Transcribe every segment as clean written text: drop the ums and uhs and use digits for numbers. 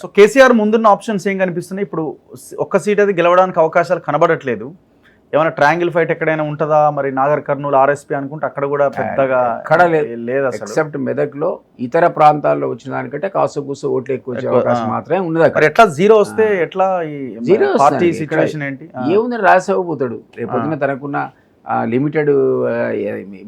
So KCR ముందున్న options ఏం కనిపిస్తున్నాయి? ఇప్పుడు ఒక్క సీట్ అది గెలవడానికి అవకాశాలు కనబడట్లేదు. ఏమైనా ట్రయాంగిల్ ఫైట్ ఎక్కడైనా ఉంటుందా? మరి నాగర్ కర్నూలు ఆర్ఎస్పీ అనుకుంటే అక్కడ కూడా పెద్దగా లేదు అసలు. ఎక్సెప్ట్ మెదక్లో ఇతర ప్రాంతాల్లో వచ్చిన దానికంటే కాస్త కూసు ఓట్లు ఎక్కువ వచ్చే అవకాశం మాత్రమే ఉన్నది. మరి ఎట్లా జీరో వస్తే ఎట్లా ఈ జీరో పార్టీ సిచ్యువేషన్ ఏంటి? ఏముంది, రాసేపోతాడు. రేపొద్దున తనకున్న లిమిటెడ్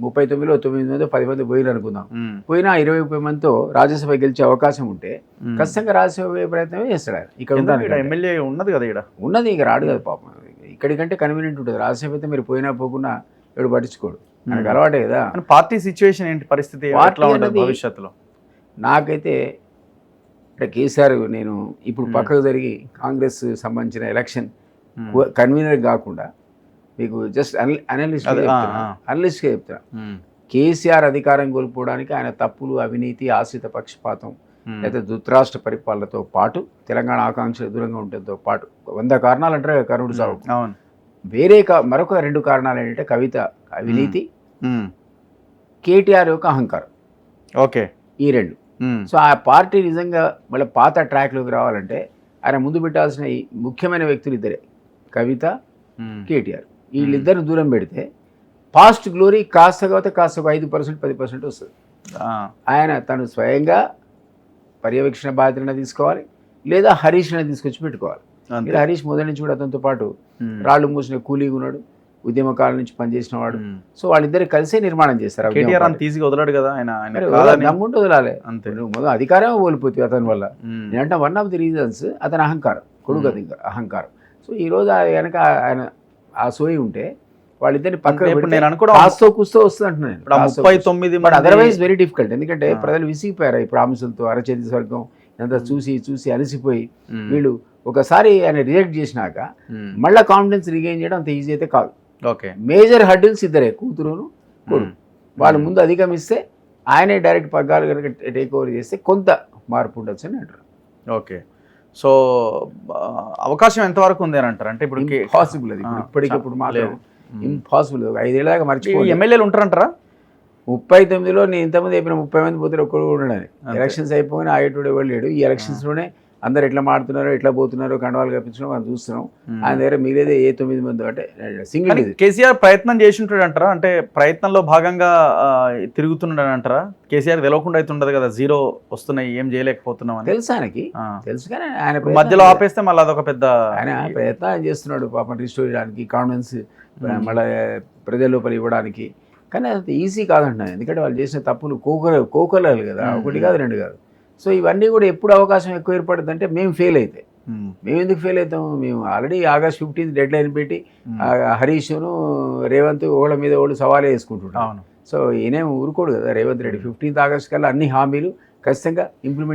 39లో 9 మంది 10 మంది పోయిన అనుకుందాం, పోయినా 20 మందితో రాజ్యసభ గెలిచే అవకాశం ఉంటే ఖచ్చితంగా రాజ్యసభ పోయే ప్రయత్నమే చేస్తాడు ఆయన. ఇక్కడ ఎమ్మెల్యే ఉన్నది కదా, ఇక్కడ ఉన్నది, ఇక రాడు కదా పాపం. ఇక్కడికంటే కన్వీనియంట్ ఉంటుంది. రాజ్యసభ అయితే మీరు పోయినా పోకుండా ఎవడు పట్టించుకోడు, మనకు అలవాటే కదా. పార్టీ సిచ్యువేషన్ ఏంటి, పరిస్థితి భవిష్యత్తులో? నాకైతే అంటే కేసీఆర్, నేను ఇప్పుడు పక్కకు జరిగి కాంగ్రెస్ సంబంధించిన ఎలక్షన్ కన్వీనర్ కాకుండా మీకు జస్ట్ అనలిస్ట్గా చెప్తా, కేసీఆర్ అధికారం కోల్పోవడానికి ఆయన తప్పులు, అవినీతి, ఆశ్రిత పక్షపాతం, లేదా ధృతరాష్ట్ర పరిపాలనతో పాటు తెలంగాణ ఆకాంక్షలు దూరంగా ఉండటంతో పాటు 100 కారణాలు అంటారు కరుణుడు సాగు. వేరే మరొక 2 కారణాలు ఏంటంటే కవిత అవినీతి, కేటీఆర్ యొక్క అహంకారం. ఓకే, ఈ 2. సో ఆ పార్టీ నిజంగా మళ్ళీ పాత ట్రాక్లోకి రావాలంటే ఆయన ముందు పెట్టాల్సిన ఈ ముఖ్యమైన వ్యక్తులు ఇద్దరే, కవిత, కేటీఆర్. వీళ్ళిద్దరిని దూరం పెడితే పాస్ట్ గ్లోరీ కాస్త కాకపోతే కాస్త 5% 10% వస్తుంది. ఆయన తను స్వయంగా పర్యవేక్షణ బాధ్యతను తీసుకోవాలి, లేదా హరీష్ని తీసుకొచ్చి పెట్టుకోవాలి. ఇలా హరీష్ మొదటి నుంచి కూడా అతనితో పాటు రాళ్ళు మూసిన కూలీగా ఉన్నాడు, ఉద్యమకాలం నుంచి పనిచేసిన వాడు. సో వాళ్ళిద్దరు కలిసే నిర్మాణం చేస్తారు. వదలాడు కదా దమ్ముంటే వదలాలి అంతే. మొదలు అధికారమే కోల్పోతుంది అతని వల్ల. నేనంటే వన్ ఆఫ్ ది రీజన్స్ అతని అహంకారం, కొడుకు అహంకారం. సో ఈరోజు వెనక ఆయన ఆ సోయి ఉంటే వాళ్ళిద్దరిని పక్కన కాస్తో కూస్తో వస్తుంది అంటున్నాను. Otherwise very difficult. ఎందుకంటే ప్రజలు విసిగిపోయారు ఇప్పుడు ఆమెసంతో అరచేతి స్వర్గం ఇదంతా చూసి చూసి అలసిపోయి వీళ్ళు ఒకసారి ఆయన రిజెక్ట్ చేసినాక మళ్ళీ కాన్ఫిడెన్స్ రిగైన్ చేయడం అంత ఈజీ అయితే కాదు. ఓకే, మేజర్ హర్డిల్స్ ఇద్దరే, కూతురును కొడుకు. వాళ్ళు ముందు అధిగమిస్తే ఆయనే డైరెక్ట్ పగ్గాలు కనుక టేక్ ఓవర్ చేస్తే కొంత మార్పు ఉండొచ్చు అని అంటారు. ఓకే, సో అవకాశం ఎంతవరకు ఉంది అని అంటారు? అంటే ఇప్పుడు పాసిబుల్, అది ఇప్పటికిప్పుడు మాత్రం ఇంపాసిబుల్. 5 ఏళ్ళ దాకా మర్చిపోయి ఎమ్మెల్యేలు ఉంటారంటారా? 39లో నేను ఇంతమంది అయిపోయిన 30 మంది పోతే ఒక్కడు ఉండడానికి. ఎలక్షన్స్ అయిపోయినా ఆగేటోడు ఎవరు లేడు. ఈ ఎలక్షన్స్లోనే అందరు ఎట్లా మాడుతున్నారో ఎట్లా పోతున్నారో కండవాలు కప్పించడం మనం చూస్తున్నాం. ఆయన దగ్గర మిగిలేదే 9 మంది అంటే సింగిల్. కేసీఆర్ ప్రయత్నం చేసి ఉంటాడు అంటారా? అంటే ప్రయత్నంలో భాగంగా తిరుగుతున్నాడు అంటారా? కేసీఆర్ తెలియకుండా అయితే ఉండదు కదా, జీరో వస్తున్నాయి ఏం చేయలేకపోతున్నాం అని తెలుసు ఆయనకి, తెలుసు. కానీ ఆయన మధ్యలో ఆపేస్తే మళ్ళీ అదొక పెద్ద ఆయన ప్రయత్నం చేస్తున్నాడు పాపం, రిస్టోర్ చేయడానికి, కాన్ఫిడెన్స్ మళ్ళీ ప్రజల లోపల ఇవ్వడానికి. కానీ అది ఈజీ కాదంటున్నాను, ఎందుకంటే వాళ్ళు చేసిన తప్పులు కోకలాలు కదా, 1 కాదు 2 కాదు. సో ఇవన్నీ కూడా ఎప్పుడు అవకాశం ఎక్కువ ఏర్పడుతుంది అంటే మేము ఫెయిల్ అయితే. మేము ఎందుకు ఫెయిల్ అవుతాం? మేము ఆల్రెడీ August 15 డెడ్ లైన్ పెట్టి హరీష్ను రేవంత్ ఓళ్ళ మీద ఓళ్ళు సవాలే వేసుకుంటున్నాం. సో ఈయనేం ఊరుకోడు కదా రేవంత్ రెడ్డి. 15th August కల్లా అన్ని హామీలు ఖచ్చితంగా ఇంప్లిమెంట్